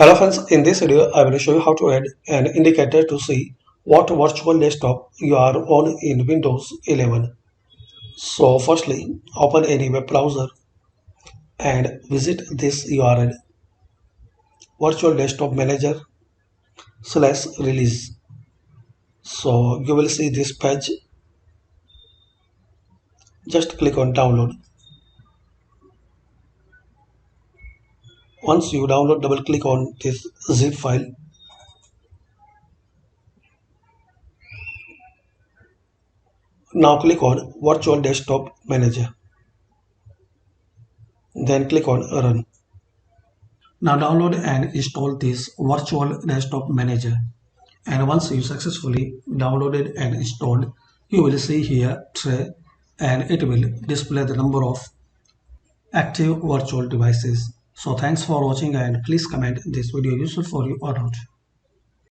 Hello friends, in this video I will show you how to add an indicator to see what virtual desktop you are on in Windows 11. So firstly, open any web browser and visit this URL virtual desktop manager / release. So you will see this page. Just click on download. Once you download, double click on this zip file. Now click on virtual desktop manager. Then click on run. Now download and install this virtual desktop manager. And once you successfully downloaded and installed, you will see here tray and it will display the number of active virtual devices. So thanks for watching and please comment this video useful for you or not.